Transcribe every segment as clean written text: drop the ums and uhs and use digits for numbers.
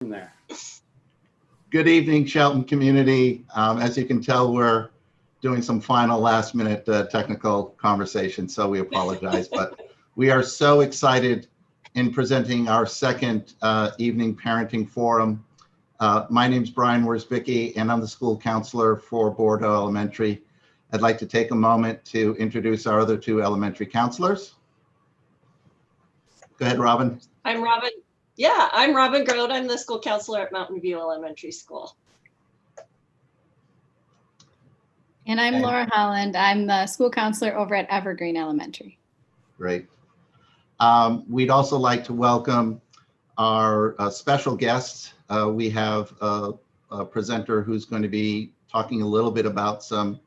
There. Good evening, Shelton community. As you can tell, we're doing some final last minute technical conversation, so we apologize, but we are so excited in presenting our second evening parenting forum. My name is Brian Wierzbicki, and I'm the school counselor for Bordeaux Elementary. I'd like to take a moment to introduce our other two elementary counselors. Go ahead, Robin. I'm Robin. Yeah, I'm Robin Grote. I'm the school counselor at Mountain View Elementary School. And I'm Laura Holland. I'm the school counselor over at Evergreen Elementary. Great. We'd also like to welcome our special guests. We have a presenter who's going to be talking a little bit about some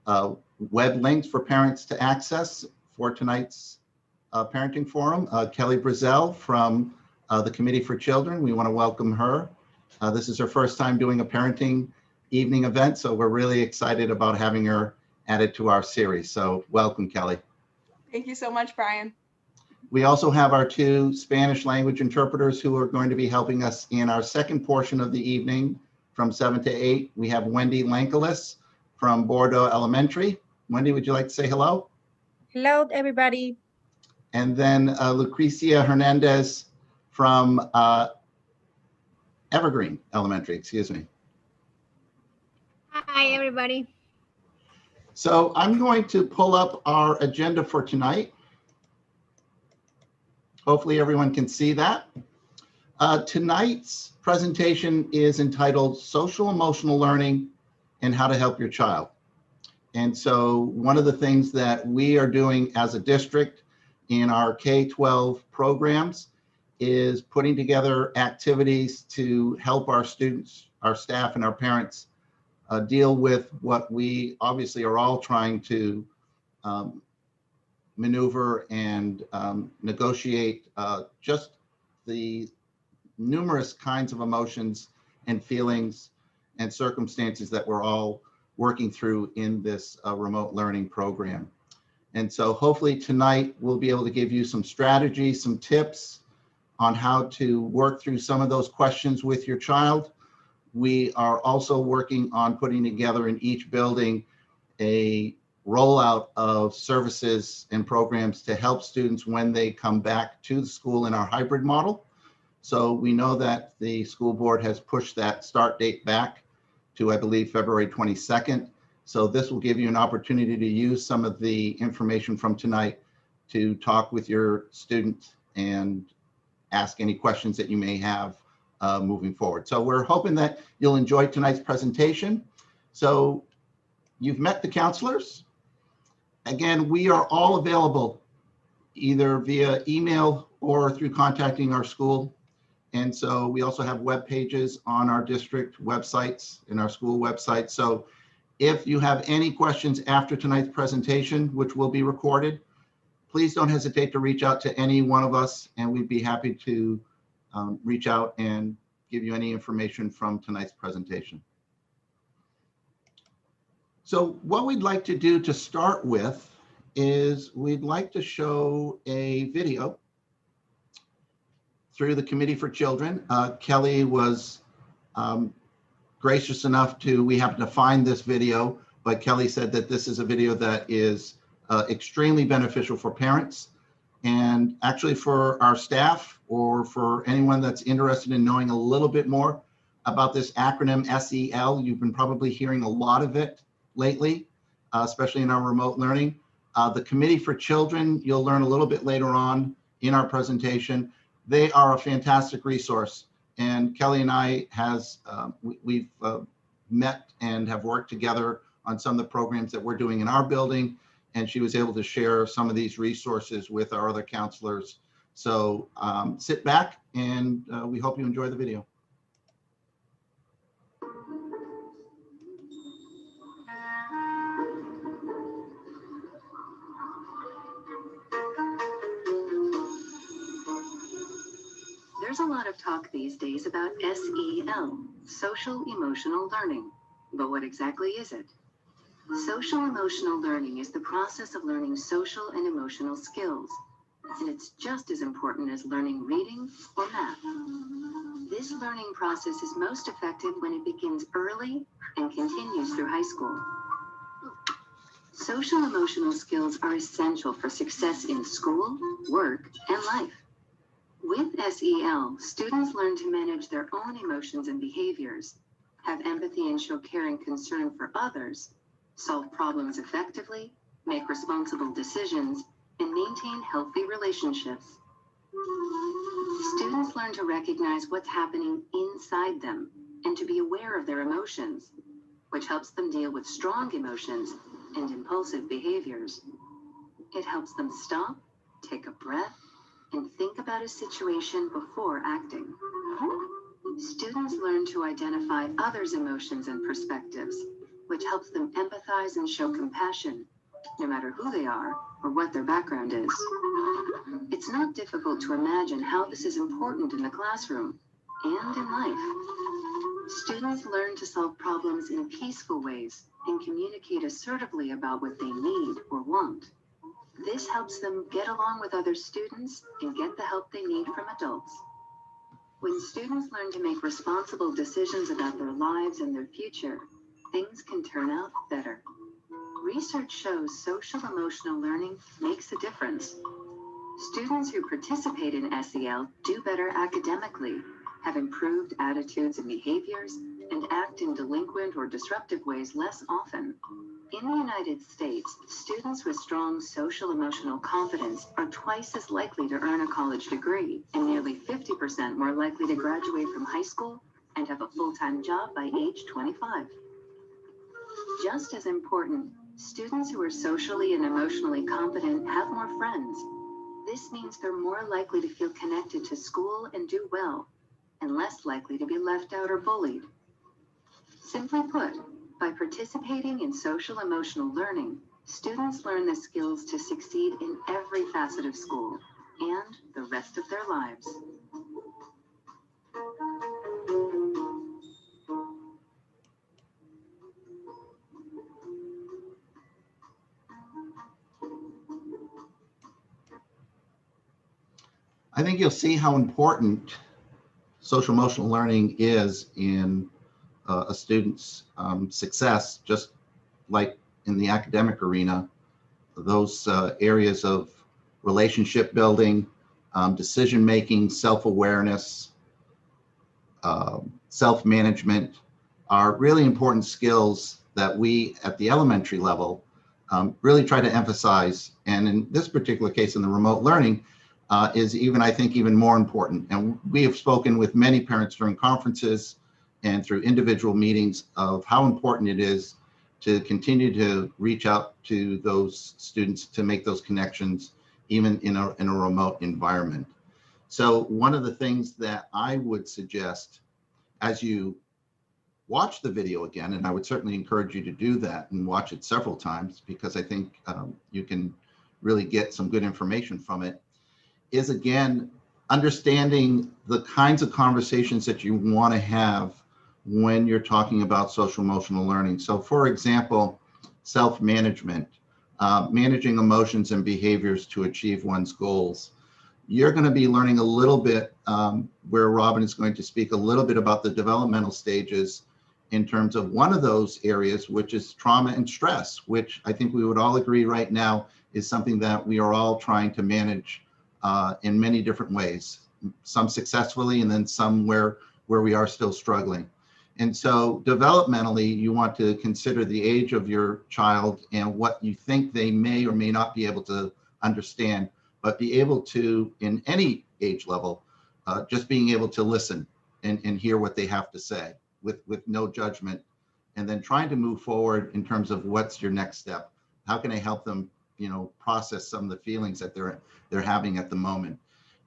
web links for parents to access for tonight's parenting forum. Kelly Brazel from the Committee for Children. We want to welcome her. This is her first time doing a parenting evening event, so we're really excited about having her added to our series. So welcome, Kelly. Thank you so much, Brian. We also have our two Spanish language interpreters who are going to be helping us in our second portion of the evening from 7 to 8. We have Wendy Lankelis from Bordeaux Elementary. Wendy, would you like to say hello? Hello, everybody. And then Lucrecia Hernandez from Evergreen Elementary, excuse me. Hi, everybody. So I'm going to pull up our agenda for tonight. Hopefully everyone can see that. Tonight's presentation is entitled Social Emotional Learning and How to Help Your Child. And so one of the things that we are doing as a district in our K-12 programs is putting together activities to help our students, our staff, and our parents deal with what we obviously are all trying to maneuver and negotiate just the numerous kinds of emotions and feelings and circumstances that we're all working through in this remote learning program. And so hopefully tonight we'll be able to give you some strategies, some tips on how to work through some of those questions with your child. We are also working on putting together in each building a rollout of services and programs to help students when they come back to the school in our hybrid model. So we know that the school board has pushed that start date back to, I believe, February 22nd. So this will give you an opportunity to use some of the information from tonight to talk with your student and ask any questions that you may have moving forward. So we're hoping that you'll enjoy tonight's presentation. So you've met the counselors. Again, we are all available either via email or through contacting our school. And so we also have web pages on our district websites and our school website. So if you have any questions after tonight's presentation, which will be recorded, please don't hesitate to reach out to any one of us, and we'd be happy to reach out and give you any information from tonight's presentation. So what we'd like to do to start with is we'd like to show a video through the Committee for Children. Kelly was gracious enough to, we happened to find this video, but Kelly said that this is a video that is extremely beneficial for parents and actually for our staff or for anyone that's interested in knowing a little bit more about this acronym SEL. You've been probably hearing a lot of it lately, especially in our remote learning. The Committee for Children, you'll learn a little bit later on in our presentation. They are a fantastic resource. And Kelly and I we've met and have worked together on some of the programs that we're doing in our building. And she was able to share some of these resources with our other counselors. So sit back and we hope you enjoy the video. There's a lot of talk these days about SEL, social emotional learning. But what exactly is it? Social emotional learning is the process of learning social and emotional skills. and it's just as important as learning reading or math. This learning process is most effective when it begins early and continues through high school. Social emotional skills are essential for success in school, work, and life. With SEL, students learn to manage their own emotions and behaviors, have empathy and show care and concern for others, solve problems effectively, make responsible decisions, and maintain healthy relationships. Students learn to recognize what's happening inside them and to be aware of their emotions, which helps them deal with strong emotions and impulsive behaviors. It helps them stop, take a breath, and think about a situation before acting. Students learn to identify others' emotions and perspectives, which helps them empathize and show compassion, no matter who they are or what their background is. It's not difficult to imagine how this is important in the classroom and in life. Students learn to solve problems in peaceful ways and communicate assertively about what they need or want. This helps them get along with other students and get the help they need from adults. When students learn to make responsible decisions about their lives and their future, things can turn out better. Research shows social emotional learning makes a difference. Students who participate in SEL do better academically, have improved attitudes and behaviors, and act in delinquent or disruptive ways less often. In the United States, students with strong social emotional competence are twice as likely to earn a college degree and nearly 50% more likely to graduate from high school and have a full-time job by age 25. Just as important, students who are socially and emotionally competent have more friends. This means they're more likely to feel connected to school and do well, and less likely to be left out or bullied. Simply put, by participating in social emotional learning, students learn the skills to succeed in every facet of school and the rest of their lives. I think you'll see how important social emotional learning is in a student's success, just like in the academic arena. Those areas of relationship building, decision-making, self-awareness, self-management are really important skills that we at the elementary level really try to emphasize. And in this particular case, in the remote learning, is even, I think, even more important. And we have spoken with many parents during conferences and through individual meetings of how important it is to continue to reach out to those students to make those connections, even in a remote environment. So one of the things that I would suggest as you watch the video again, and I would certainly encourage you to do that and watch it several times, because I think you can really get some good information from it, is again, understanding the kinds of conversations that you want to have when you're talking about social emotional learning. So for example, self-management, managing emotions and behaviors to achieve one's goals. You're going to be learning a little bit where Robin is going to speak a little bit about the developmental stages in terms of one of those areas, which is trauma and stress, which I think we would all agree right now is something that we are all trying to manage in many different ways, some successfully and then some where we are still struggling. And so developmentally, you want to consider the age of your child and what you think they may or may not be able to understand, but be able to, in any age level, just being able to listen and hear what they have to say with no judgment, and then trying to move forward in terms of what's your next step. How can I help them, process some of the feelings that they're having at the moment?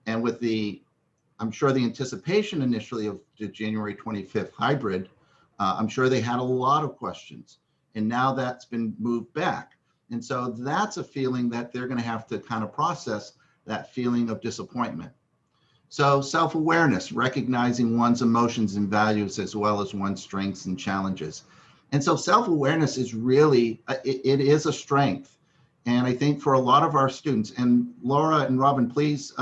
And with the, I'm sure the anticipation initially of the January 25th hybrid, I'm sure they had a lot of questions, and now that's been moved back. And so that's a feeling that they're going to have to kind of process, that feeling of disappointment. So self-awareness, recognizing one's emotions and values as well as one's strengths and challenges. And so self-awareness is really, it is a strength. And I think for a lot of our students, and Laura and Robin, please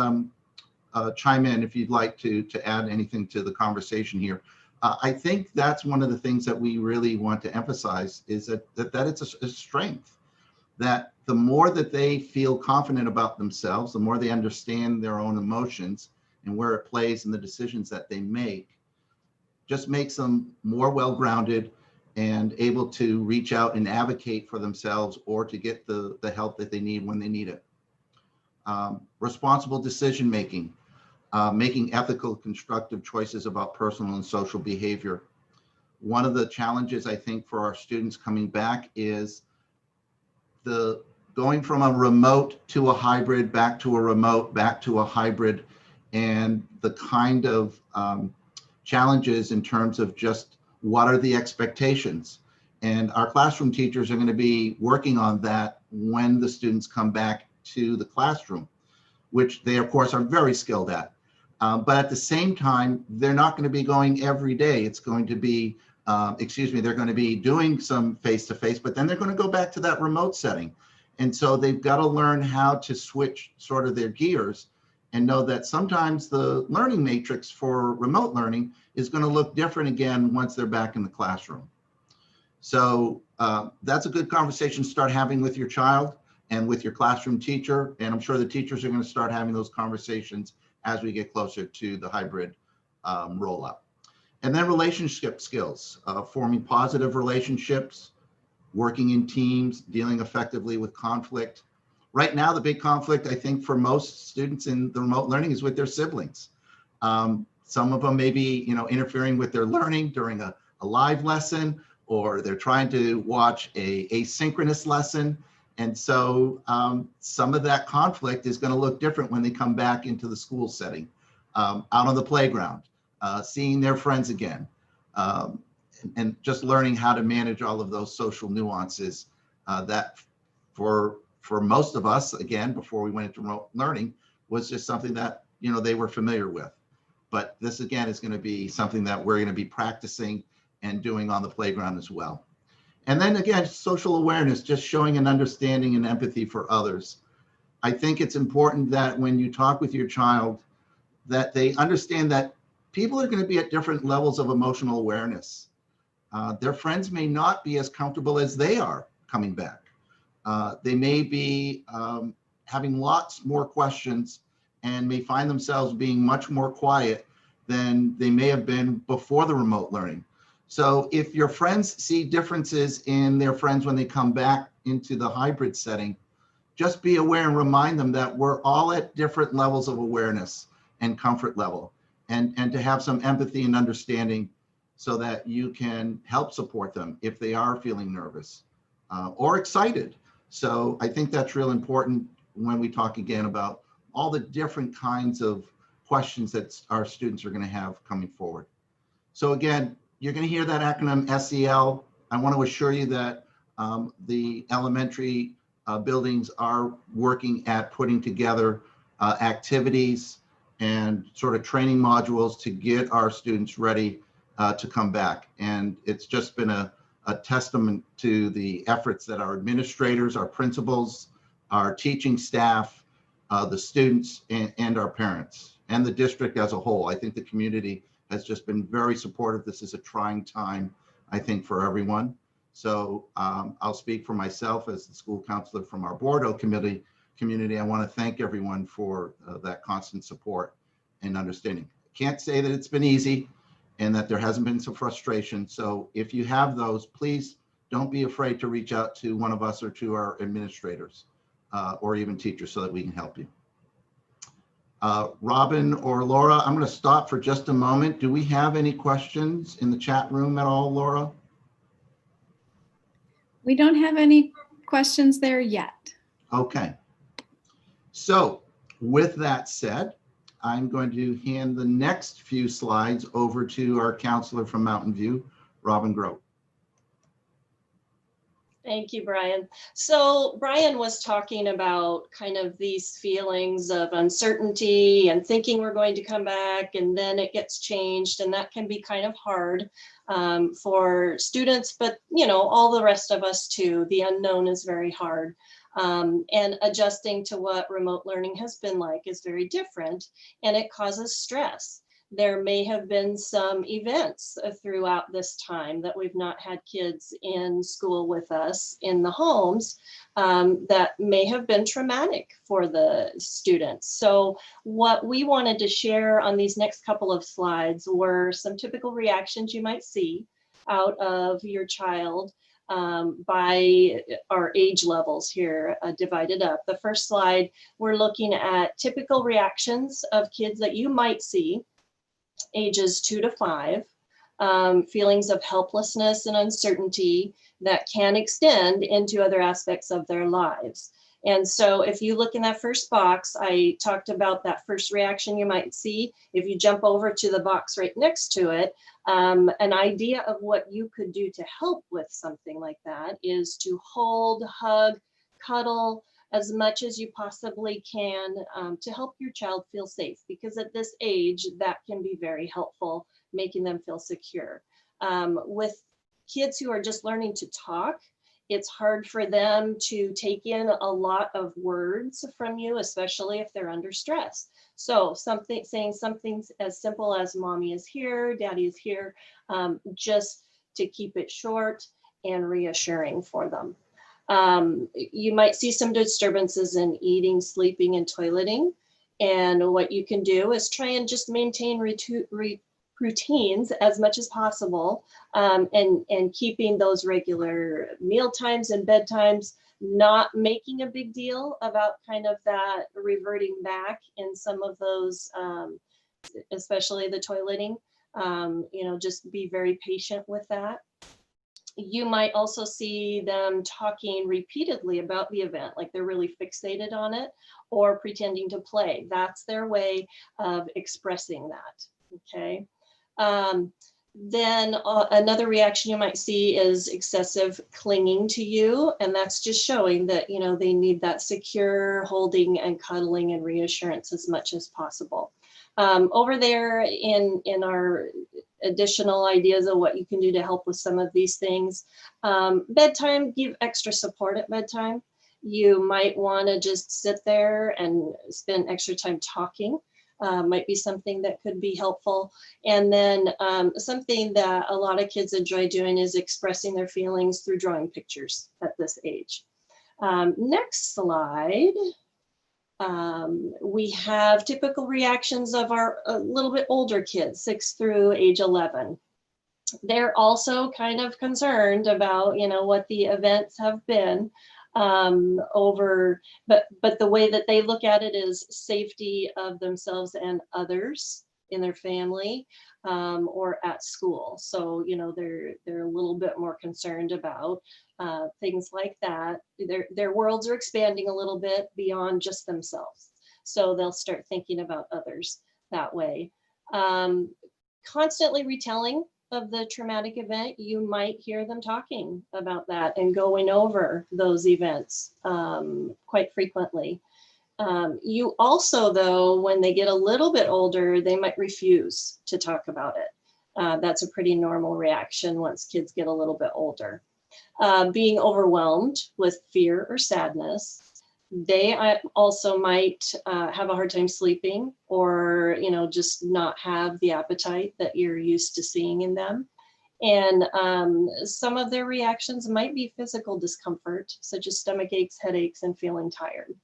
chime in if you'd like to add anything to the conversation here. I think that's one of the things that we really want to emphasize is that it's a strength, that the more that they feel confident about themselves, the more they understand their own emotions and where it plays in the decisions that they make, just makes them more well-grounded and able to reach out and advocate for themselves or to get the help that they need when they need it. Responsible decision-making, making ethical, constructive choices about personal and social behavior. One of the challenges I think for our students coming back is the going from a remote to a hybrid, back to a remote, back to a hybrid, and the kind of challenges in terms of just what are the expectations. And our classroom teachers are going to be working on that when the students come back to the classroom, which they of course are very skilled at. But at the same time, they're not going to be going every day. It's going to be, they're going to be doing some face-to-face, but then they're going to go back to that remote setting. And so they've got to learn how to switch sort of their gears and know that sometimes the learning matrix for remote learning is going to look different again once they're back in the classroom. So that's a good conversation to start having with your child and with your classroom teacher. And I'm sure the teachers are going to start having those conversations as we get closer to the hybrid rollout. And then relationship skills, forming positive relationships, working in teams, dealing effectively with conflict. Right now, the big conflict, I think, for most students in the remote learning is with their siblings. Some of them may be, interfering with their learning during a live lesson, or they're trying to watch a asynchronous lesson. And so some of that conflict is going to look different when they come back into the school setting, out on the playground, seeing their friends again, and just learning how to manage all of those social nuances that for most of us, again, before we went into remote learning, was just something that, they were familiar with. But this, again, is going to be something that we're going to be practicing and doing on the playground as well. And then again, social awareness, just showing an understanding and empathy for others. I think it's important that when you talk with your child, that they understand that people are going to be at different levels of emotional awareness. Their friends may not be as comfortable as they are coming back. They may be having lots more questions and may find themselves being much more quiet than they may have been before the remote learning. So if your friends see differences in their friends when they come back into the hybrid setting, just be aware and remind them that we're all at different levels of awareness and comfort level, and to have some empathy and understanding so that you can help support them if they are feeling nervous or excited. So I think that's real important when we talk again about all the different kinds of questions that our students are going to have coming forward. So again, you're going to hear that acronym SEL. I want to assure you that the elementary buildings are working at putting together activities and sort of training modules to get our students ready to come back. And it's just been a testament to the efforts that our administrators, our principals, our teaching staff, the students, and our parents, and the district as a whole. I think the community has just been very supportive. This is a trying time, I think, for everyone. So I'll speak for myself as the school counselor from our Bordeaux community. I want to thank everyone for that constant support and understanding. Can't say that it's been easy and that there hasn't been some frustration. So if you have those, please don't be afraid to reach out to one of us or to our administrators or even teachers so that we can help you. Robin or Laura, I'm going to stop for just a moment. Do we have any questions in the chat room at all, Laura? We don't have any questions there yet. Okay. So with that said, I'm going to hand the next few slides over to our counselor from Mountain View, Robin Grote. Thank you, Brian. So Brian was talking about kind of these feelings of uncertainty and thinking we're going to come back and then it gets changed, and that can be kind of hard for students, but all the rest of us too. The unknown is very hard. And adjusting to what remote learning has been like is very different, and it causes stress. There may have been some events throughout this time that we've not had kids in school with us in the homes that may have been traumatic for the students. So what we wanted to share on these next couple of slides were some typical reactions you might see out of your child by our age levels here divided up. The first slide, we're looking at typical reactions of kids that you might see ages 2 to 5, feelings of helplessness and uncertainty that can extend into other aspects of their lives. And so if you look in that first box, I talked about that first reaction you might see. If you jump over to the box right next to it, an idea of what you could do to help with something like that is to hold, hug, cuddle as much as you possibly can to help your child feel safe, because at this age, that can be very helpful, making them feel secure. With kids who are just learning to talk, it's hard for them to take in a lot of words from you, especially if they're under stress. So saying something as simple as mommy is here, daddy is here, just to keep it short and reassuring for them. You might see some disturbances in eating, sleeping, and toileting. And what you can do is try and just maintain routines as much as possible, and keeping those regular meal times and bedtimes, not making a big deal about kind of that reverting back in some of those, especially the toileting. Just be very patient with that. You might also see them talking repeatedly about the event, like they're really fixated on it, or pretending to play. That's their way of expressing that, okay? Then another reaction you might see is excessive clinging to you, and that's just showing that, they need that secure holding and cuddling and reassurance as much as possible. Over there in our additional ideas of what you can do to help with some of these things, bedtime, give extra support at bedtime. You might want to just sit there and spend extra time talking. Might be something that could be helpful. And then something that a lot of kids enjoy doing is expressing their feelings through drawing pictures at this age. Next slide. We have typical reactions of our a little bit older kids, 6 through age 11. They're also kind of concerned about, what the events have been but the way that they look at it is safety of themselves and others in their family or at school. So, they're a little bit more concerned about things like that. Their worlds are expanding a little bit beyond just themselves. So they'll start thinking about others that way. Constantly retelling of the traumatic event, you might hear them talking about that and going over those events quite frequently. You also, though, when they get a little bit older, they might refuse to talk about it. That's a pretty normal reaction once kids get a little bit older. Being overwhelmed with fear or sadness. They also might have a hard time sleeping, or just not have the appetite that you're used to seeing in them. And some of their reactions might be physical discomfort, such as stomach aches, headaches, and feeling tired.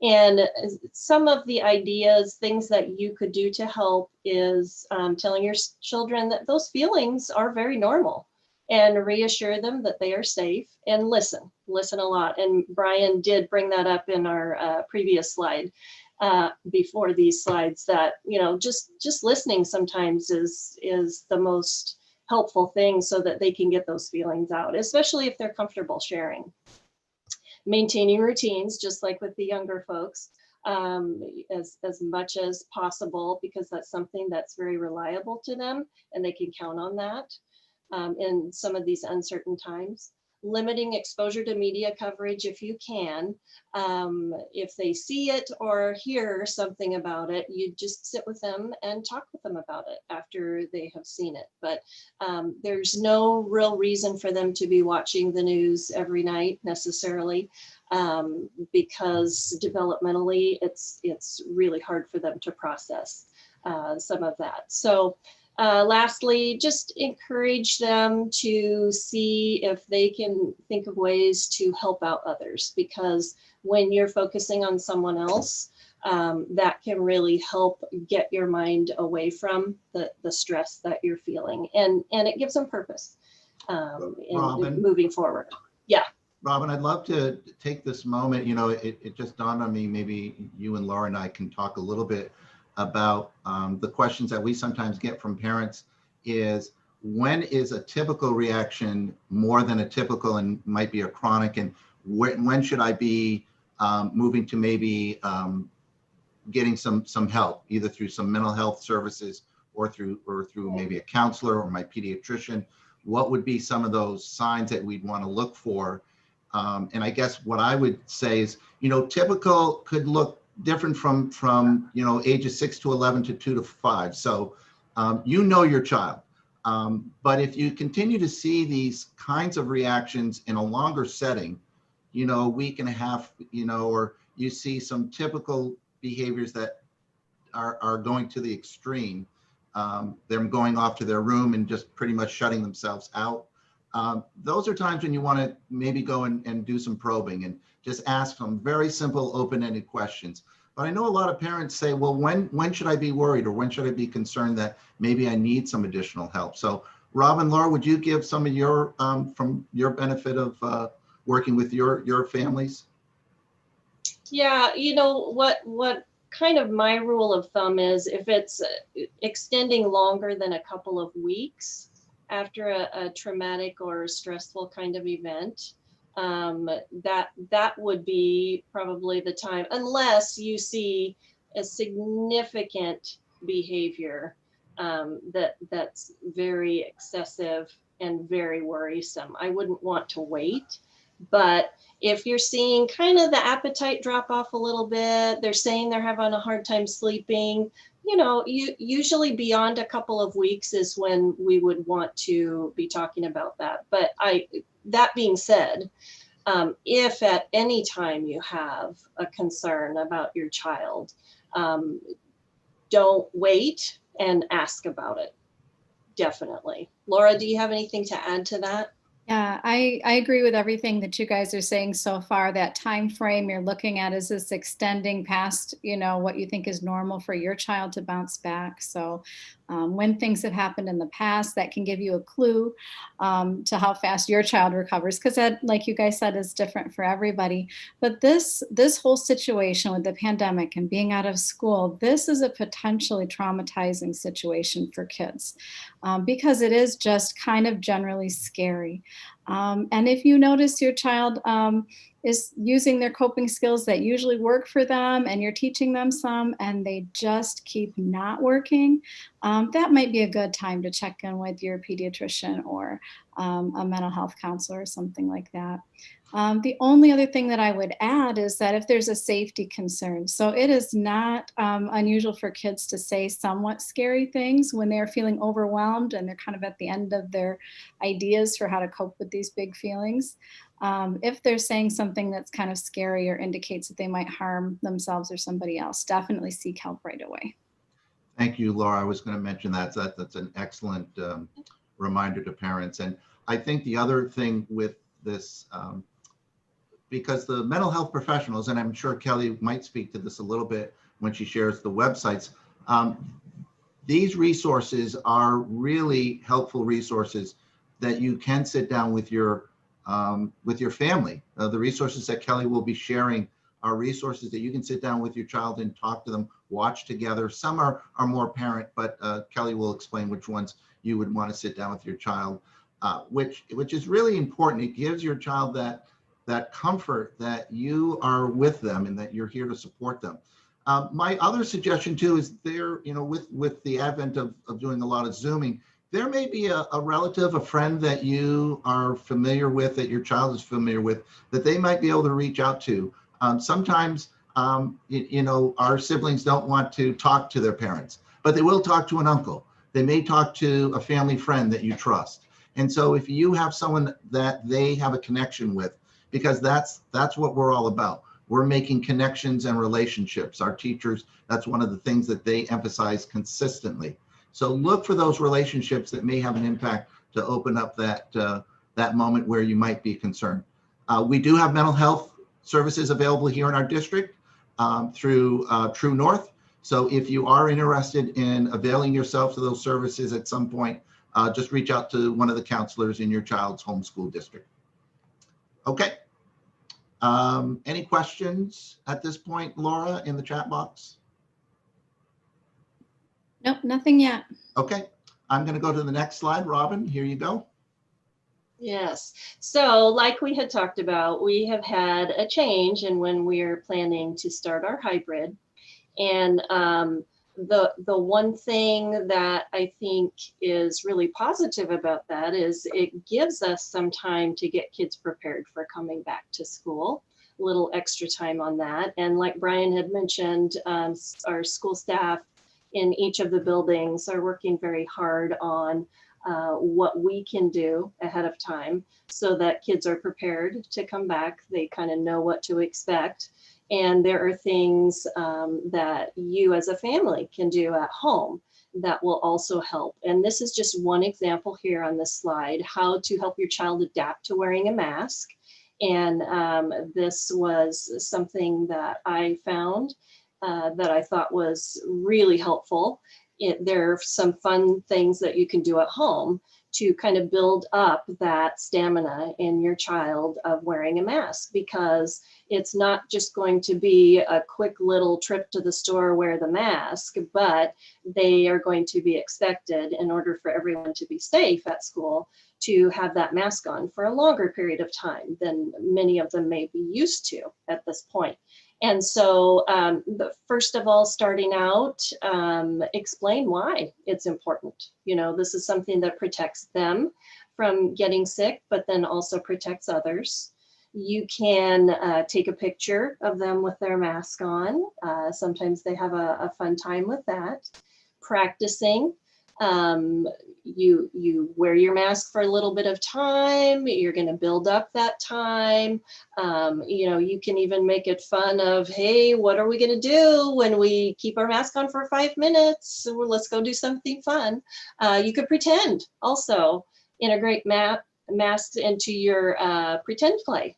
And some of the ideas, things that you could do to help is telling your children that those feelings are very normal, and reassure them that they are safe, and listen a lot. And Brian did bring that up in our previous slide before these slides, that, just listening sometimes is the most helpful thing, so that they can get those feelings out, especially if they're comfortable sharing. Maintaining routines, just like with the younger folks, as much as possible, because that's something that's very reliable to them, and they can count on that in some of these uncertain times. limiting exposure to media coverage if you can. If they see it or hear something about it, you just sit with them and talk with them about it after they have seen it. But there's no real reason for them to be watching the news every night necessarily, because developmentally it's really hard for them to process some of that. So lastly, just encourage them to see if they can think of ways to help out others, because when you're focusing on someone else, that can really help get your mind away from the stress that you're feeling, and it gives them purpose in moving forward. Yeah. Robin, I'd love to take this moment, it just dawned on me, maybe you and Laura and I can talk a little bit about the questions that we sometimes get from parents is, when is a typical reaction more than a typical and might be a chronic, and when should I be moving to maybe getting some help, either through some mental health services or through maybe a counselor or my pediatrician? What would be some of those signs that we'd want to look for? And I guess what I would say is, typical could look different from ages 6 to 11 to 2 to 5. So your child. But if you continue to see these kinds of reactions in a longer setting, a week and a half, or you see some typical behaviors that are going to the extreme, them going off to their room and just pretty much shutting themselves out. Those are times when you want to maybe go and do some probing and just ask some very simple open-ended questions. But I know a lot of parents say, well, when should I be worried, or when should I be concerned that maybe I need some additional help? So Robin, Laura, would you give some of your, from your benefit of working with your families? Yeah, what kind of my rule of thumb is, if it's extending longer than a couple of weeks after a traumatic or stressful kind of event, that would be probably the time, unless you see a significant behavior that's very excessive and very worrisome. I wouldn't want to wait. But if you're seeing kind of the appetite drop off a little bit, they're saying they're having a hard time sleeping, usually beyond a couple of weeks is when we would want to be talking about that. But that being said, if at any time you have a concern about your child, don't wait and ask about it. Definitely. Laura, do you have anything to add to that? Yeah, I agree with everything that you guys are saying so far. That time frame you're looking at, is this extending past, what you think is normal for your child to bounce back? So when things have happened in the past, that can give you a clue to how fast your child recovers, because that, like you guys said, is different for everybody. But this whole situation with the pandemic and being out of school, this is a potentially traumatizing situation for kids, because it is just kind of generally scary. And if you notice your child is using their coping skills that usually work for them, and you're teaching them some and they just keep not working, that might be a good time to check in with your pediatrician or a mental health counselor or something like that. The only other thing that I would add is that if there's a safety concern, so it is not unusual for kids to say somewhat scary things when they're feeling overwhelmed and they're kind of at the end of their ideas for how to cope with these big feelings. If they're saying something that's kind of scary or indicates that they might harm themselves or somebody else, definitely seek help right away. Thank you, Laura. I was going to mention that. So that's an excellent reminder to parents. And I think the other thing with this, because the mental health professionals, and I'm sure Kelly might speak to this a little bit when she shares the websites, these resources are really helpful resources that you can sit down with your family. The resources that Kelly will be sharing are resources that you can sit down with your child and talk to them, watch together. Some are more parent, but Kelly will explain which ones you would want to sit down with your child, which is really important. It gives your child that comfort that you are with them and that you're here to support them. My other suggestion too is with the advent of doing a lot of Zooming, There may be a relative, a friend that you are familiar with, that your child is familiar with, that they might be able to reach out to. Sometimes, our siblings don't want to talk to their parents, but they will talk to an uncle. They may talk to a family friend that you trust. And so if you have someone that they have a connection with, because that's what we're all about. We're making connections and relationships. Our teachers, that's one of the things that they emphasize consistently. So look for those relationships that may have an impact to open up that moment where you might be concerned. We do have mental health services available here in our district through True North. So if you are interested in availing yourself of those services at some point, just reach out to one of the counselors in your child's homeschool district. Okay. Any questions at this point, Laura, in the chat box? Nope, nothing yet. Okay, I'm going to go to the next slide. Robin, here you go. Yes. So like we had talked about, we have had a change in when we're planning to start our hybrid. And the one thing that I think is really positive about that is it gives us some time to get kids prepared for coming back to school, a little extra time on that. And like Brian had mentioned, our school staff in each of the buildings are working very hard on what we can do ahead of time so that kids are prepared to come back. They kind of know what to expect. And there are things that you as a family can do at home that will also help. And this is just one example here on this slide, how to help your child adapt to wearing a mask. And this was something that I found that I thought was really helpful. There are some fun things that you can do at home to kind of build up that stamina in your child of wearing a mask, because it's not just going to be a quick little trip to the store, wear the mask, but they are going to be expected, in order for everyone to be safe at school, to have that mask on for a longer period of time than many of them may be used to at this point. And so first of all, starting out, explain why it's important. You know, this is something that protects them from getting sick, but then also protects others. You can take a picture of them with their mask on. Sometimes they have a fun time with that. Practicing. You wear your mask for a little bit of time. You're going to build up that time. You can even make it fun of, hey, what are we going to do when we keep our mask on for 5 minutes? So let's go do something fun. You could pretend also. Integrate masks into your pretend play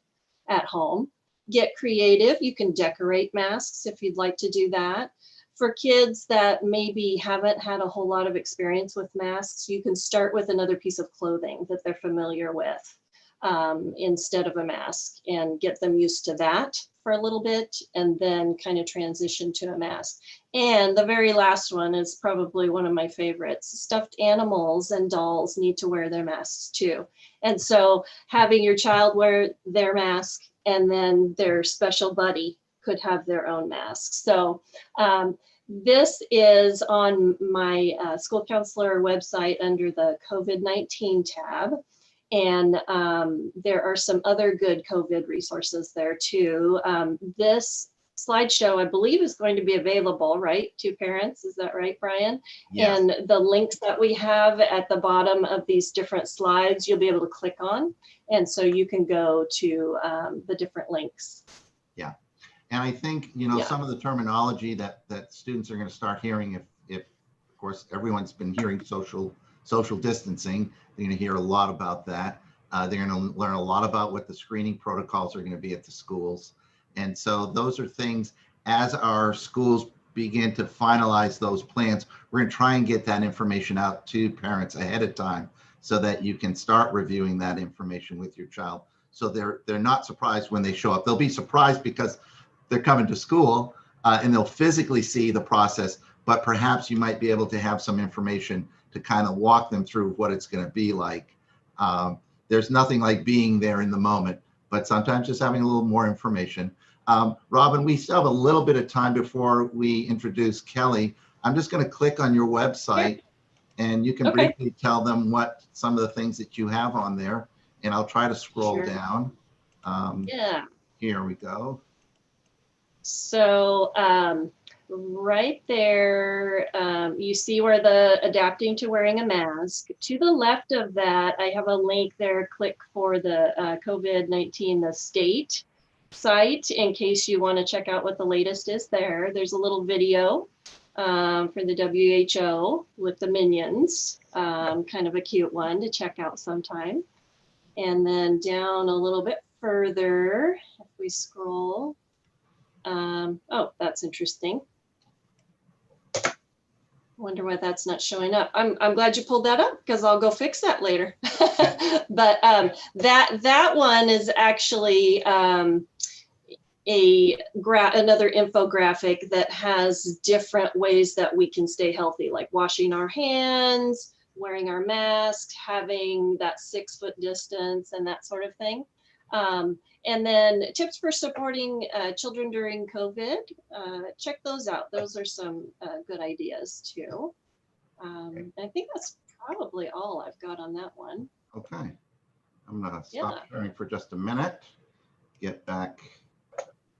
at home. Get creative. You can decorate masks if you'd like to do that. For kids that maybe haven't had a whole lot of experience with masks, you can start with another piece of clothing that they're familiar with instead of a mask, and get them used to that for a little bit, and then kind of transition to a mask. And the very last one is probably one of my favorites. Stuffed animals and dolls need to wear their masks too. And so having your child wear their mask, and then their special buddy could have their own mask. So this is on my school counselor website under the COVID-19 tab. And there are some other good COVID resources there too. This slideshow, I believe, is going to be available, right, to parents. Is that right, Brian? Yes. And the links that we have at the bottom of these different slides, you'll be able to click on. And so you can go to the different links. Yeah. And I think, some of the terminology that students are going to start hearing, if of course, everyone's been hearing social distancing, they're going to hear a lot about that. They're going to learn a lot about what the screening protocols are going to be at the schools. And so those are things, as our schools begin to finalize those plans, we're going to try and get that information out to parents ahead of time so that you can start reviewing that information with your child. So they're not surprised when they show up. They'll be surprised because they're coming to school and they'll physically see the process, but perhaps you might be able to have some information to kind of walk them through what it's going to be like. There's nothing like being there in the moment, but sometimes just having a little more information. Robin, we still have a little bit of time before we introduce Kelly. I'm just going to click on your website and you can Okay. briefly tell them what some of the things that you have on there, and I'll try to scroll Sure. down. Yeah. Here we go. So right there, you see where the adapting to wearing a mask. To the left of that, I have a link there. Click for the COVID-19, the state site, in case you want to check out what the latest is there. There's a little video for the WHO with the minions, kind of a cute one to check out sometime. And then down a little bit further, if we scroll, oh, that's interesting. Wonder why that's not showing up. I'm glad you pulled that up because I'll go fix that later. But that one is actually another infographic that has different ways that we can stay healthy, like washing our hands, wearing our mask, having that 6-foot distance, and that sort of thing. And then tips for supporting children during COVID. Check those out. Those are some good ideas too. I think that's probably all I've got on that one. Okay. I'm gonna stop Yeah. sharing for just a minute, get back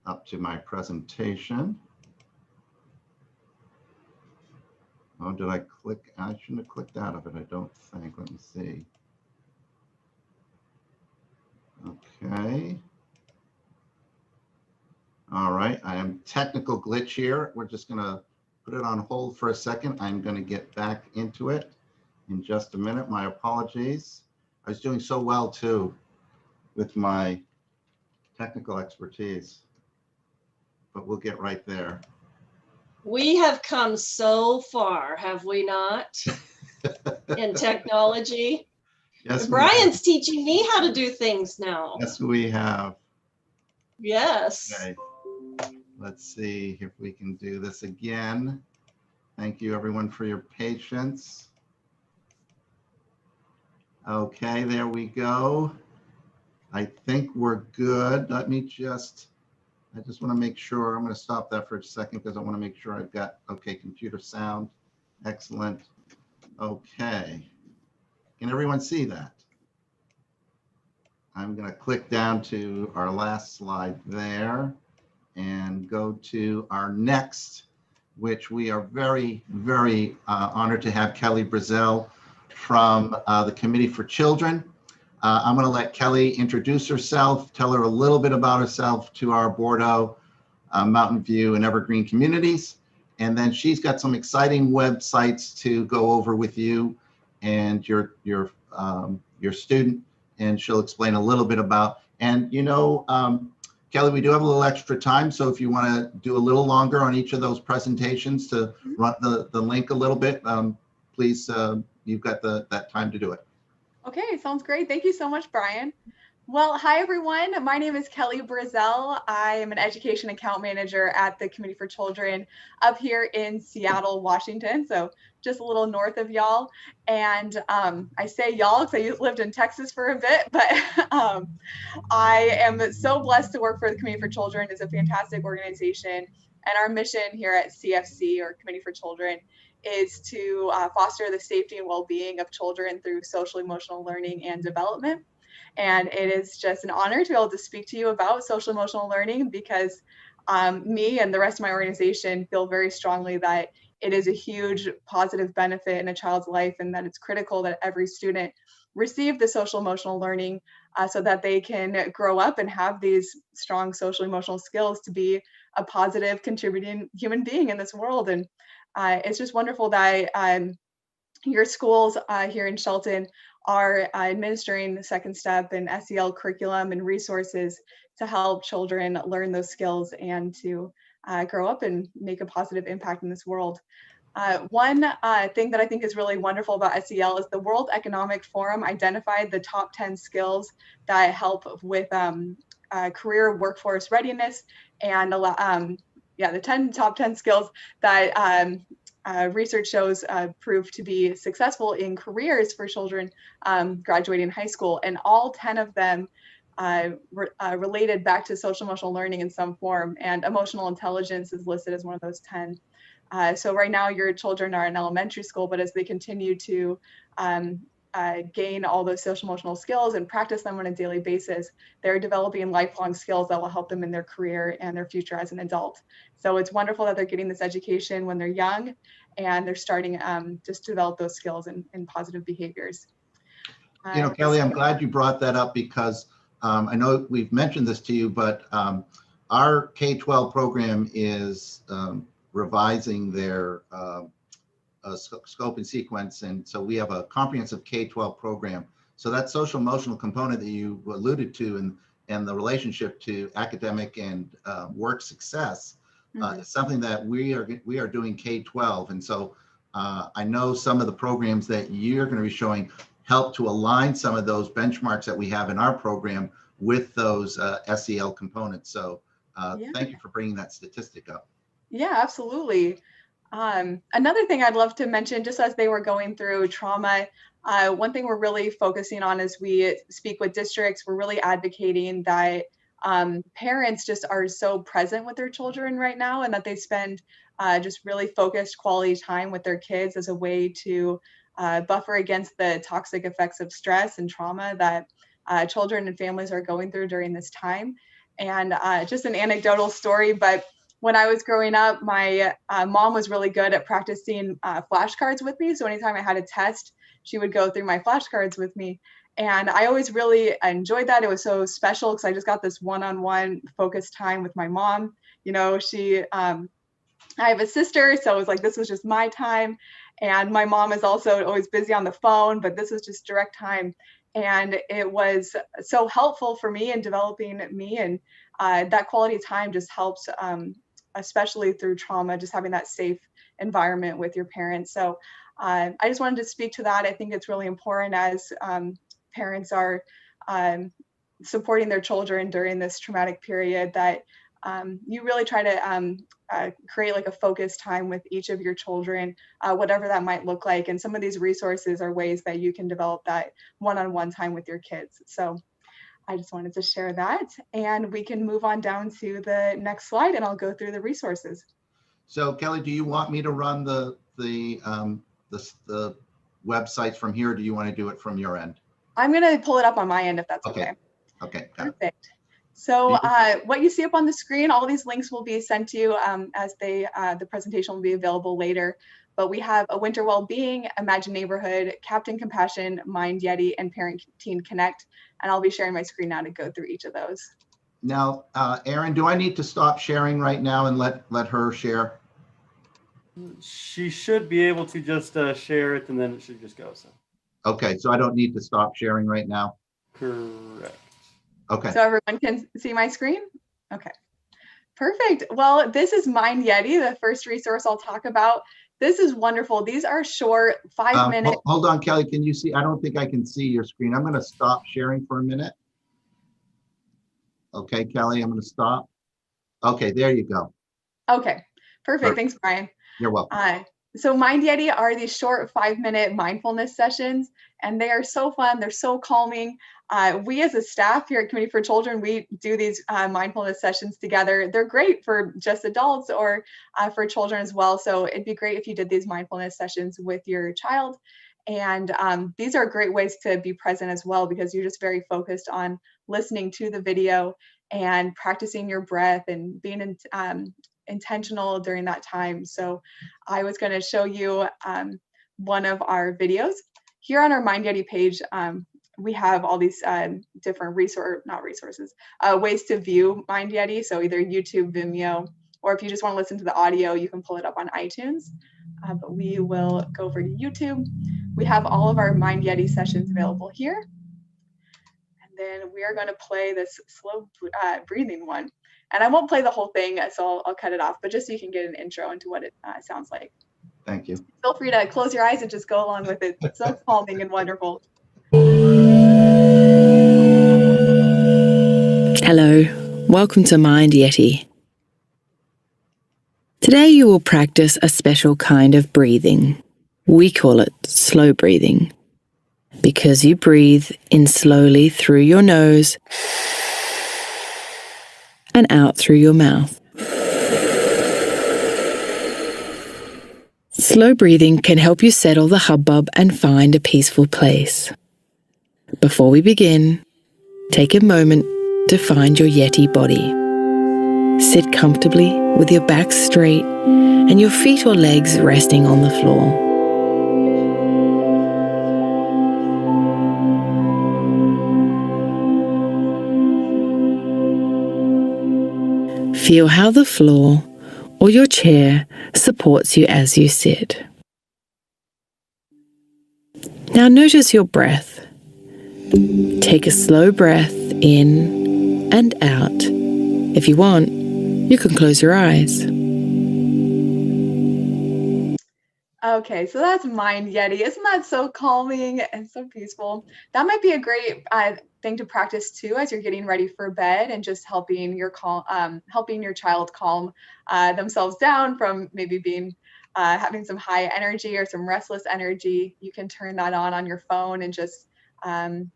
up to my presentation. Oh, did I click? I shouldn't have clicked out of it, I don't think. Let me see. Okay. All right, I am technical glitch here. We're just gonna put it on hold for a second. I'm gonna get back into it in just a minute. My apologies. I was doing so well too with my technical expertise, but we'll get right there. We have come so far, have we not, in technology? Yes, we Brian's teaching me how to do things now. Yes, we have. Yes. Okay. Let's see if we can do this again. Thank you everyone for your patience. Okay, there we go. I think we're good. I just want to make sure, I'm going to stop that for a second because I want to make sure I've got, okay, computer sound. Excellent. Okay. Can everyone see that? I'm going to click down to our last slide there and go to our next, which we are very, very honored to have Kelly Brazel from the Committee for Children. I'm going to let Kelly introduce herself, tell her a little bit about herself to our Bordeaux, Mountain View, and Evergreen communities. And then she's got some exciting websites to go over with you and your student, and she'll explain a little bit about. And you know, Kelly, we do have a little extra time, so if you want to do a little longer on each of those presentations to run the link a little bit, please, you've got that time to do it. Okay, sounds great. Thank you so much, Brian. Well, hi everyone. My name is Kelly Brazel. I am an education account manager at the Committee for Children up here in Seattle, Washington. So just a little north of y'all. And I say y'all because I lived in Texas for a bit, but I am so blessed to work for the Committee for Children. It's a fantastic organization. And our mission here at CFC, or Committee for Children, is to foster the safety and well-being of children through social emotional learning and development. And it is just an honor to be able to speak to you about social emotional learning because me and the rest of my organization feel very strongly that it is a huge positive benefit in a child's life and that it's critical that every student receive the social emotional learning so that they can grow up and have these strong social emotional skills to be a positive contributing human being in this world. And it's just wonderful that your schools here in Shelton are administering the Second Step and SEL curriculum and resources to help children learn those skills and to grow up and make a positive impact in this world. One thing that I think is really wonderful about SEL is the World Economic Forum identified the top 10 skills that help with career workforce readiness and the top 10 skills that research shows prove to be successful in careers for children graduating high school, and all 10 of them related back to social emotional learning in some form, and emotional intelligence is listed as one of those 10. So right now your children are in elementary school, but as they continue to gain all those social emotional skills and practice them on a daily basis, they're developing lifelong skills that will help them in their career and their future as an adult. So it's wonderful that they're getting this education when they're young and they're starting just to develop those skills and positive behaviors. Kelly, I'm glad you brought that up because I know we've mentioned this to you, but our K-12 program is revising their scope and sequence. And so we have a comprehensive K-12 program. So that social emotional component that you alluded to and the relationship to academic and work success is something that we are doing K-12. And so I know some of the programs that you're going to be showing help to align some of those benchmarks that we have in our program with those SEL components. So thank you for bringing that statistic up. Yeah, absolutely. Another thing I'd love to mention, just as they were going through trauma, one thing we're really focusing on as we speak with districts, we're really advocating that parents just are so present with their children right now, and that they spend just really focused quality time with their kids as a way to buffer against the toxic effects of stress and trauma that children and families are going through during this time. And just an anecdotal story, but when I was growing up, my mom was really good at practicing flashcards with me. So anytime I had a test, she would go through my flashcards with me. And I always really enjoyed that. It was so special because I just got this one-on-one focused time with my mom. I have a sister, so it was like, this was just my time. And my mom is also always busy on the phone, but this was just direct time. And it was so helpful for me in developing me. And that quality of time just helps, especially through trauma, just having that safe environment with your parents. So I just wanted to speak to that. I think it's really important as parents are supporting their children during this traumatic period that you really try to create like a focused time with each of your children, whatever that might look like. And some of these resources are ways that you can develop that one-on-one time with your kids. So I just wanted to share that, and we can move on down to the next slide and I'll go through the resources. So Kelly, do you want me to run the websites from here? Or do you want to do it from your end? I'm going to pull it up on my end if that's okay. Okay. Perfect. So what you see up on the screen, all these links will be sent to you as the presentation will be available later. But we have A Winter Wellbeing, Imagine Neighborhood, Captain Compassion, Mind Yeti, and Parent Teen Connect. And I'll be sharing my screen now to go through each of those. Now, Erin, do I need to stop sharing right now and let her share? She should be able to just share it, and then it should just go. So. Okay, so I don't need to stop sharing right now? Correct. Okay. So everyone can see my screen? Okay. Perfect. Well, this is Mind Yeti, the first resource I'll talk about. This is wonderful. These are short 5-minute. Hold on, Kelly. Can you see? I don't think I can see your screen. I'm going to stop sharing for a minute. Okay, Kelly, I'm going to stop. Okay, there you go. Okay, perfect. Thanks, Brian. You're welcome. So Mind Yeti are these short 5-minute mindfulness sessions, and they are so fun. They're so calming. We as a staff here at Community for Children, we do these mindfulness sessions together. They're great for just adults or for children as well. So it'd be great if you did these mindfulness sessions with your child. And these are great ways to be present as well, because you're just very focused on listening to the video and practicing your breath and being intentional during that time. So I was going to show you one of our videos. Here on our Mind Yeti page, we have all these different ways to view Mind Yeti. So either YouTube, Vimeo, or if you just want to listen to the audio, you can pull it up on iTunes. But we will go over to YouTube. We have all of our Mind Yeti sessions available here. And then we are going to play this slow breathing one. And I won't play the whole thing, so I'll cut it off, but just so you can get an intro into what it sounds like. Thank you. Feel free to close your eyes and just go along with it. It's so calming and wonderful. Hello, welcome to Mind Yeti. Today you will practice a special kind of breathing. We call it slow breathing, because you breathe in slowly through your nose and out through your mouth. Slow breathing can help you settle the hubbub and find a peaceful place. Before we begin, take a moment to find your Yeti body. Sit comfortably with your back straight and your feet or legs resting on the floor. Feel how the floor or your chair supports you as you sit. Now notice your breath. Take a slow breath in and out. If you want, you can close your eyes. Okay, so that's Mind Yeti. Isn't that so calming and so peaceful? That might be a great thing to practice too as you're getting ready for bed and just helping your child calm themselves down from maybe being having some high energy or some restless energy. You can turn that on your phone and just lay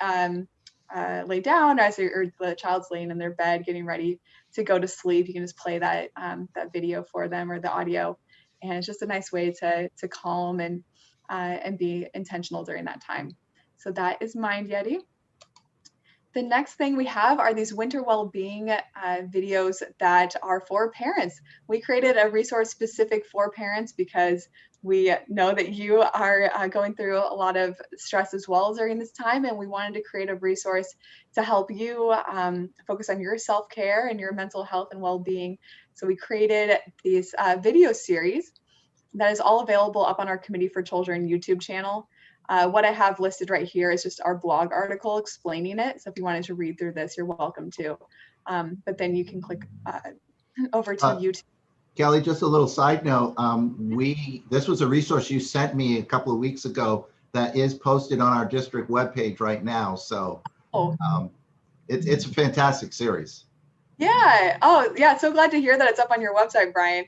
down as the child's laying in their bed getting ready to go to sleep. You can just play that video for them or the audio. And it's just a nice way to calm and be intentional during that time. So that is Mind Yeti. The next thing we have are these winter well-being videos that are for parents. We created a resource specific for parents because we know that you are going through a lot of stress as well during this time, and we wanted to create a resource to help you focus on your self-care and your mental health and well-being. So we created these video series that is all available up on our Committee for Children YouTube channel. What I have listed right here is just our blog article explaining it. So if you wanted to read through this, you're welcome to. But then you can click over to YouTube. Kelly, just a little side note. This was a resource you sent me a couple of weeks ago that is posted on our district webpage right now. So it's a fantastic series. Yeah. Oh, yeah. So glad to hear that it's up on your website, Brian.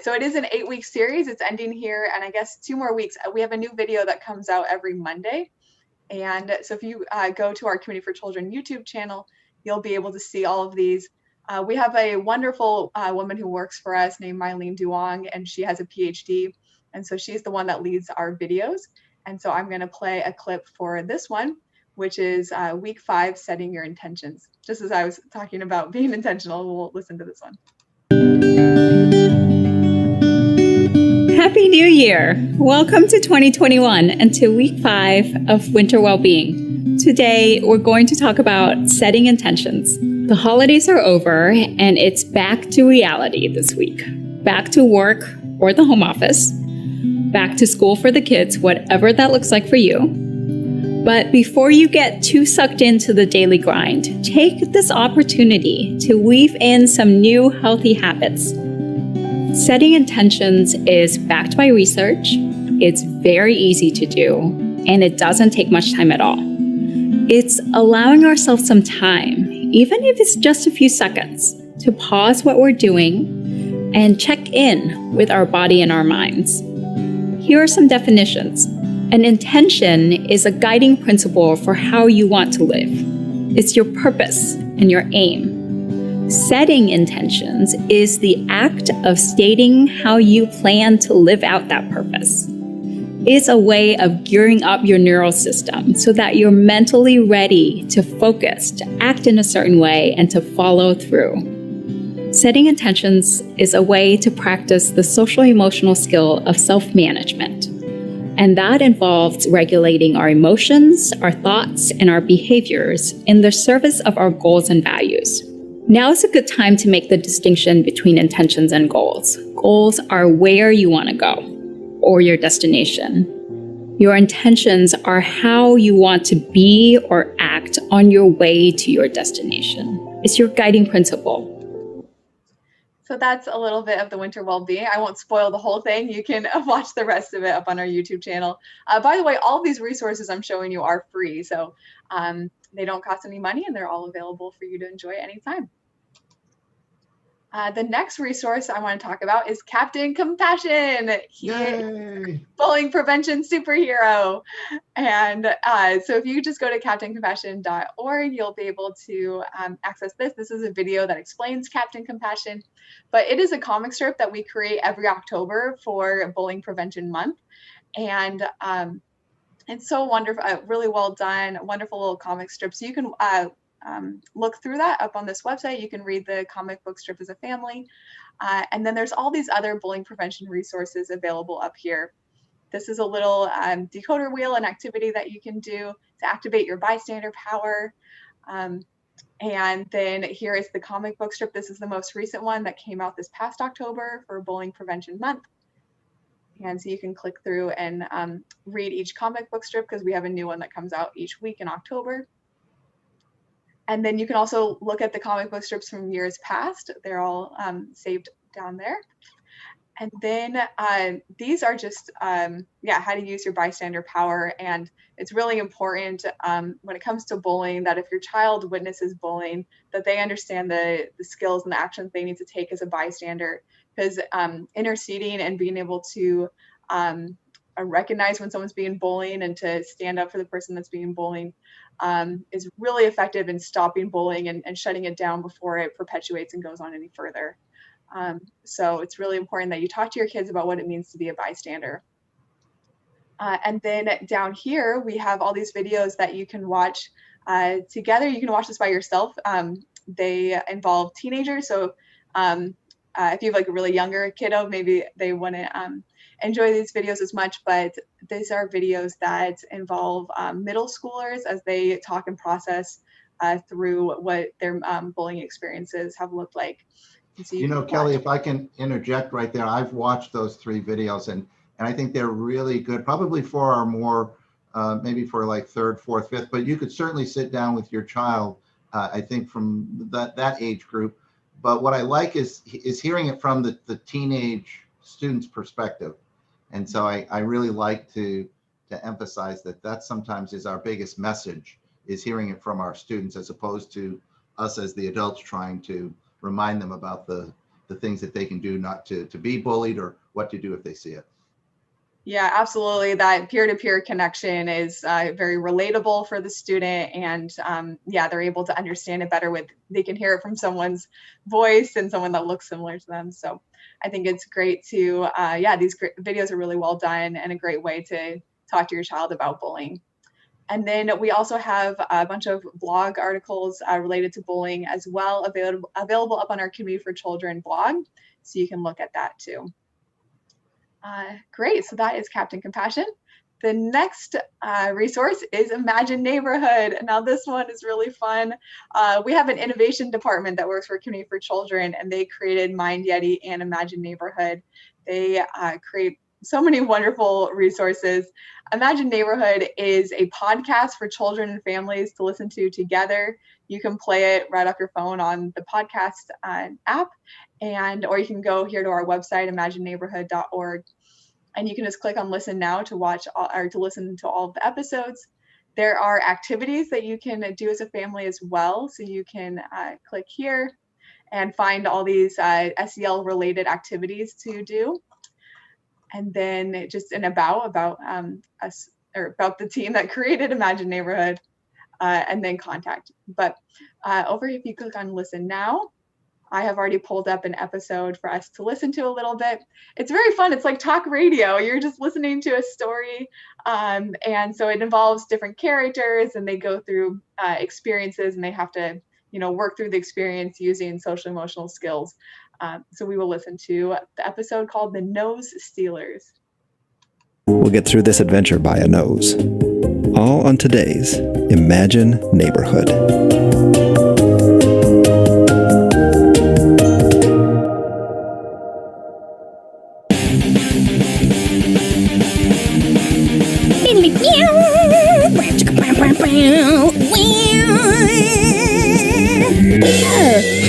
So it is an 8-week series. It's ending here, and I guess 2 more weeks. We have a new video that comes out every Monday. And so if you go to our Committee for Children YouTube channel, you'll be able to see all of these. We have a wonderful woman who works for us named Mylene Duong, and she has a PhD. And so she's the one that leads our videos. And so I'm going to play a clip for this one, which is week 5, setting your intentions. Just as I was talking about being intentional, we'll listen to this one. Happy New Year! Welcome to 2021 and to week 5 of Winter Wellbeing. Today, we're going to talk about setting intentions. The holidays are over and it's back to reality this week. Back to work or the home office. Back to school for the kids, whatever that looks like for you. But before you get too sucked into the daily grind, take this opportunity to weave in some new healthy habits. Setting intentions is backed by research, it's very easy to do, and it doesn't take much time at all. It's allowing ourselves some time, even if it's just a few seconds, to pause what we're doing and check in with our body and our minds. Here are some definitions. An intention is a guiding principle for how you want to live. It's your purpose and your aim. Setting intentions is the act of stating how you plan to live out that purpose. It's a way of gearing up your neural system so that you're mentally ready to focus, to act in a certain way, and to follow through. Setting intentions is a way to practice the social-emotional skill of self-management. And that involves regulating our emotions, our thoughts, and our behaviors in the service of our goals and values. Now is a good time to make the distinction between intentions and goals. Goals are where you want to go, or your destination. Your intentions are how you want to be or act on your way to your destination. It's your guiding principle. So that's a little bit of the winter well-being. I won't spoil the whole thing. You can watch the rest of it up on our YouTube channel. By the way, all of these resources I'm showing you are free. So they don't cost any money and they're all available for you to enjoy anytime. The next resource I want to talk about is Captain Compassion. Yay! Bullying prevention superhero. And so if you just go to captaincompassion.org, you'll be able to access this. This is a video that explains Captain Compassion, but it is a comic strip that we create every October for Bullying Prevention Month. And it's so wonderful, really well done, wonderful little comic strip. So you can look through that up on this website. You can read the comic book strip as a family. And then there's all these other bullying prevention resources available up here. This is a little decoder wheel, an activity that you can do to activate your bystander power. And then here is the comic book strip. This is the most recent one that came out this past October for Bullying Prevention Month. And so you can click through and read each comic book strip because we have a new one that comes out each week in October. And then you can also look at the comic book strips from years past. They're all saved down there. And then these are just, how to use your bystander power. And it's really important when it comes to bullying that if your child witnesses bullying, that they understand the skills and the actions they need to take as a bystander. Because interceding and being able to recognize when someone's being bullied and to stand up for the person that's being bullied is really effective in stopping bullying and shutting it down before it perpetuates and goes on any further. So it's really important that you talk to your kids about what it means to be a bystander. And then down here, we have all these videos that you can watch together. You can watch this by yourself. They involve teenagers. So if you have like a really younger kiddo, maybe they wouldn't enjoy these videos as much, but these are videos that involve middle schoolers as they talk and process through what their bullying experiences have looked like. So you know, Kelly, if I can interject right there, I've watched those 3 videos and I think they're really good, probably for our more, maybe for like 3rd, 4th, 5th, but you could certainly sit down with your child, I think from that age group. But what I like is hearing it from the teenage student's perspective. And so I really like to emphasize that sometimes is our biggest message, is hearing it from our students as opposed to us as the adults trying to remind them about the things that they can do not to be bullied or what to do if they see it. Yeah, absolutely. That peer-to-peer connection is very relatable for the student, and they're able to understand it better they can hear it from someone's voice and someone that looks similar to them. So I think it's great to, these videos are really well done and a great way to talk to your child about bullying. And then we also have a bunch of blog articles related to bullying as well, available up on our Community for Children blog. So you can look at that too. Great, so that is Captain Compassion. The next resource is Imagine Neighborhood. Now this one is really fun. We have an innovation department that works for Community for Children, and they created Mind Yeti and Imagine Neighborhood. They create so many wonderful resources. Imagine Neighborhood is a podcast for children and families to listen to together. You can play it right off your phone on the podcast app, or you can go here to our website, imagineneighborhood.org, and you can just click on Listen Now to watch or to listen to all of the episodes. There are activities that you can do as a family as well. So you can click here and find all these SEL related activities to do. And then just an about us, or about the team that created Imagine Neighborhood, and then contact. But over if you click on Listen Now, I have already pulled up an episode for us to listen to a little bit. It's very fun. It's like talk radio. You're just listening to a story. And so it involves different characters, and they go through experiences, and they have to, work through the experience using social emotional skills. So we will listen to the episode called The Nose Stealers. We'll get through this adventure by a nose. All on today's Imagine Neighborhood.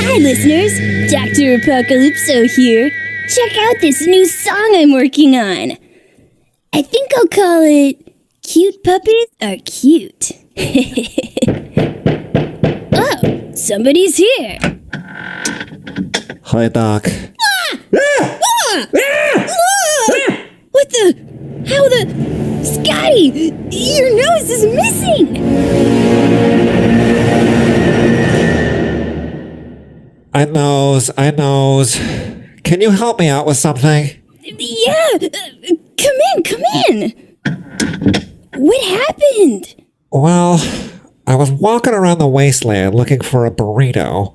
Hi listeners, Dr. Apocalypso here. Check out this new song I'm working on. I think I'll call it Cute Puppies Are Cute. Oh, somebody's here. Hi, Doc. What the? How the? Scotty, your nose is missing! I knows. Can you help me out with something? Yeah, come in. What happened? Well, I was walking around the wasteland looking for a burrito.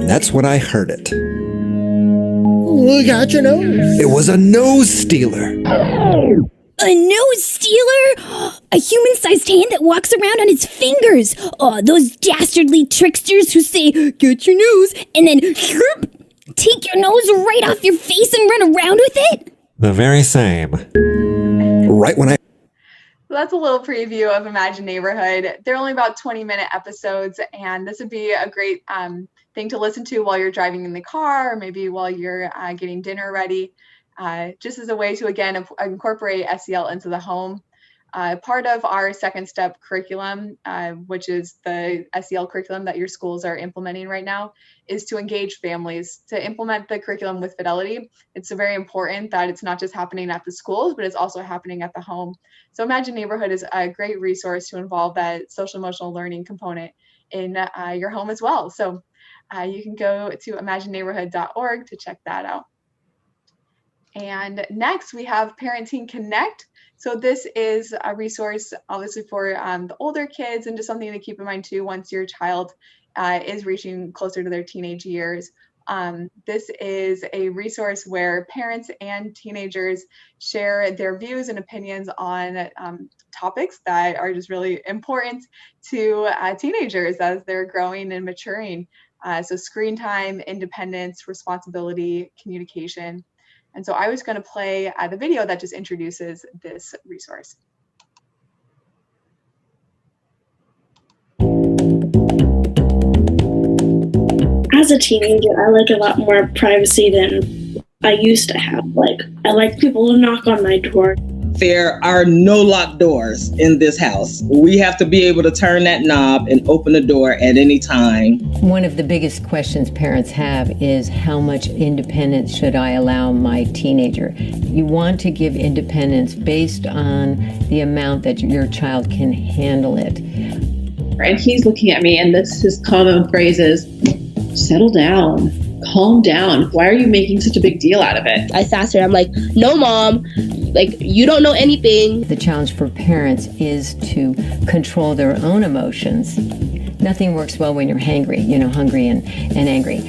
And that's when I heard it. Look out your nose. It was a nose stealer. A nose stealer? A human-sized hand that walks around on its fingers. Oh, those dastardly tricksters who say, get your nose, and then take your nose right off your face and run around with it? The very same. Right when I... So that's a little preview of Imagine Neighborhood. They're only about 20-minute episodes, and this would be a great thing to listen to while you're driving in the car, or maybe while you're getting dinner ready, just as a way to, again, incorporate SEL into the home. Part of our second step curriculum, which is the SEL curriculum that your schools are implementing right now, is to engage families to implement the curriculum with fidelity. It's very important that it's not just happening at the schools, but it's also happening at the home. So Imagine Neighborhood is a great resource to involve that social emotional learning component in your home as well. So you can go to imagineneighborhood.org to check that out. And next we have Parenting Connect. So this is a resource obviously for the older kids, and just something to keep in mind too once your child is reaching closer to their teenage years. This is a resource where parents and teenagers share their views and opinions on topics that are just really important to teenagers as they're growing and maturing. So screen time, independence, responsibility, communication. And so I was going to play the video that just introduces this resource. As a teenager, I like a lot more privacy than I used to have. Like, I like people to knock on my door. There are no locked doors in this house. We have to be able to turn that knob and open the door at any time. One of the biggest questions parents have is how much independence should I allow my teenager? You want to give independence based on the amount that your child can handle it. And he's looking at me, and his common phrase is, settle down, calm down. Why are you making such a big deal out of it? I sassed her. I'm like, no, Mom. Like, you don't know anything. The challenge for parents is to control their own emotions. Nothing works well when you're hungry and angry.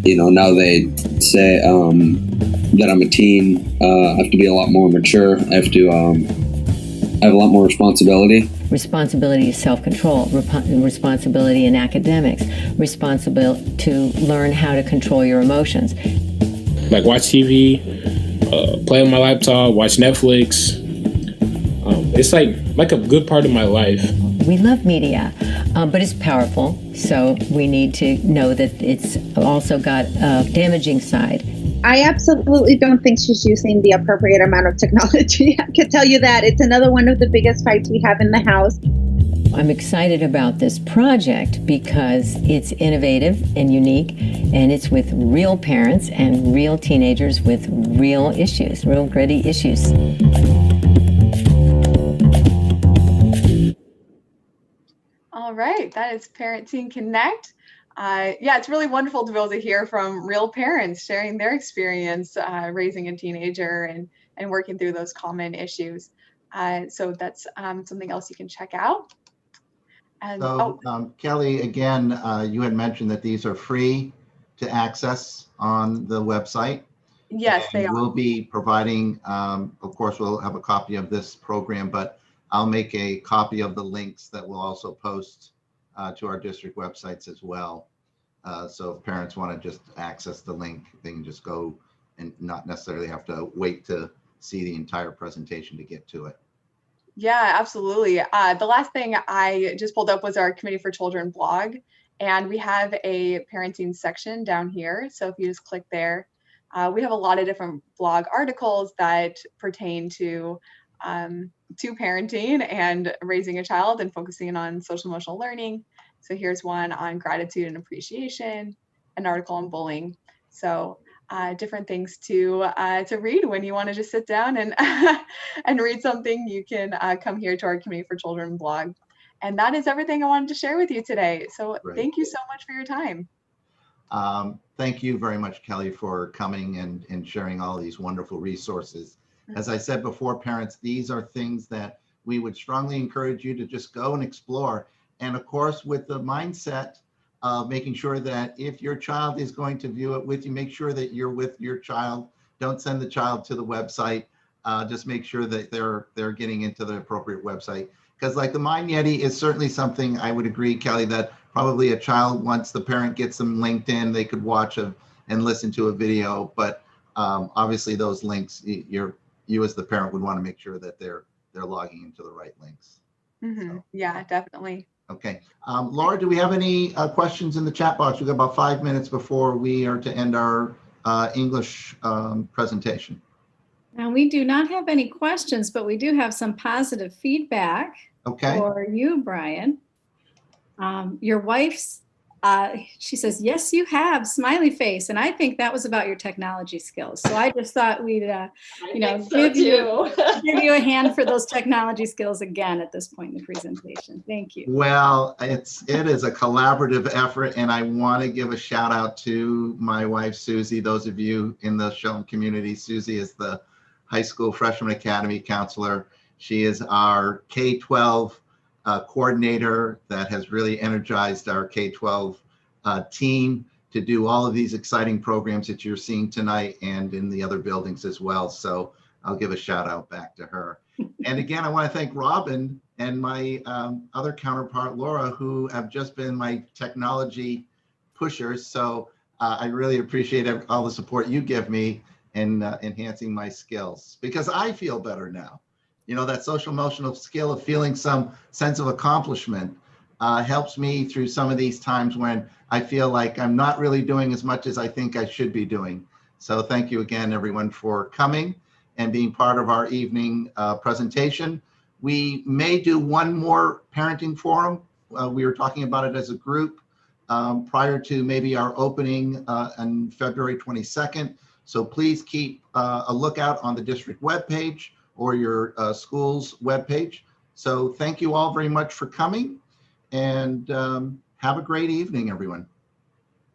Now they say that I'm a teen. I have to be a lot more mature. I have a lot more responsibility. Responsibility is self-control, responsibility in academics, responsibility to learn how to control your emotions. Like watch TV, play on my laptop, watch Netflix. It's like a good part of my life. We love media, but it's powerful, so we need to know that it's also got a damaging side. I absolutely don't think she's using the appropriate amount of technology. I can tell you that. It's another one of the biggest fights we have in the house. I'm excited about this project because it's innovative and unique, and it's with real parents and real teenagers with real issues, real gritty issues. All right, that is Parenting Connect. It's really wonderful to be able to hear from real parents sharing their experience raising a teenager and working through those common issues. So that's something else you can check out. And, Kelly, again, you had mentioned that these are free to access on the website. Yes, they are. We'll be providing, of course, we'll have a copy of this program, but I'll make a copy of the links that we'll also post to our district websites as well. So if parents want to just access the link, they can just go and not necessarily have to wait to see the entire presentation to get to it. Yeah, absolutely. The last thing I just pulled up was our Committee for Children blog, and we have a parenting section down here. So if you just click there, we have a lot of different blog articles that pertain to parenting and raising a child and focusing on social emotional learning. So here's one on gratitude and appreciation, an article on bullying. So different things to read when you want to just sit down and and read something. You can come here to our Community for Children blog. And that is everything I wanted to share with you today. So thank you so much for your time. Thank you very much, Kelly, for coming and sharing all these wonderful resources. As I said before, parents, these are things that we would strongly encourage you to just go and explore. And of course, with the mindset of making sure that if your child is going to view it with you, make sure that you're with your child. Don't send the child to the website. Just make sure that they're getting into the appropriate website. Because like the Mind Yeti is certainly something I would agree, Kelly, that probably a child, once the parent gets them linked in, they could watch and listen to a video. But obviously those links, you as the parent would want to make sure that they're logging into the right links. So. Yeah, definitely. Okay. Laura, do we have any questions in the chat box? We've got about 5 minutes before we are to end our English presentation. Now, we do not have any questions, but we do have some positive feedback for you, Brian. Your wife's, she says, yes, you have, smiley face. And I think that was about your technology skills. So I just thought we'd, give you a hand for those technology skills again at this point in the presentation. Thank you. Well, it is a collaborative effort, and I want to give a shout out to my wife, Susie. Those of you in the Shelton community, Susie is the high school freshman academy counselor. She is our K-12 coordinator that has really energized our K-12 team to do all of these exciting programs that you're seeing tonight and in the other buildings as well. So I'll give a shout out back to her. And again, I want to thank Robin and my other counterpart, Laura, who have just been my technology pushers. So I really appreciate all the support you give me in enhancing my skills, because I feel better now. You know, that social emotional skill of feeling some sense of accomplishment helps me through some of these times when I feel like I'm not really doing as much as I think I should be doing. So thank you again, everyone, for coming and being part of our evening presentation. We may do one more parenting forum. We were talking about it as a group prior to maybe our opening on February 22nd. So please keep a lookout on the district webpage or your school's webpage. So thank you all very much for coming, and have a great evening, everyone.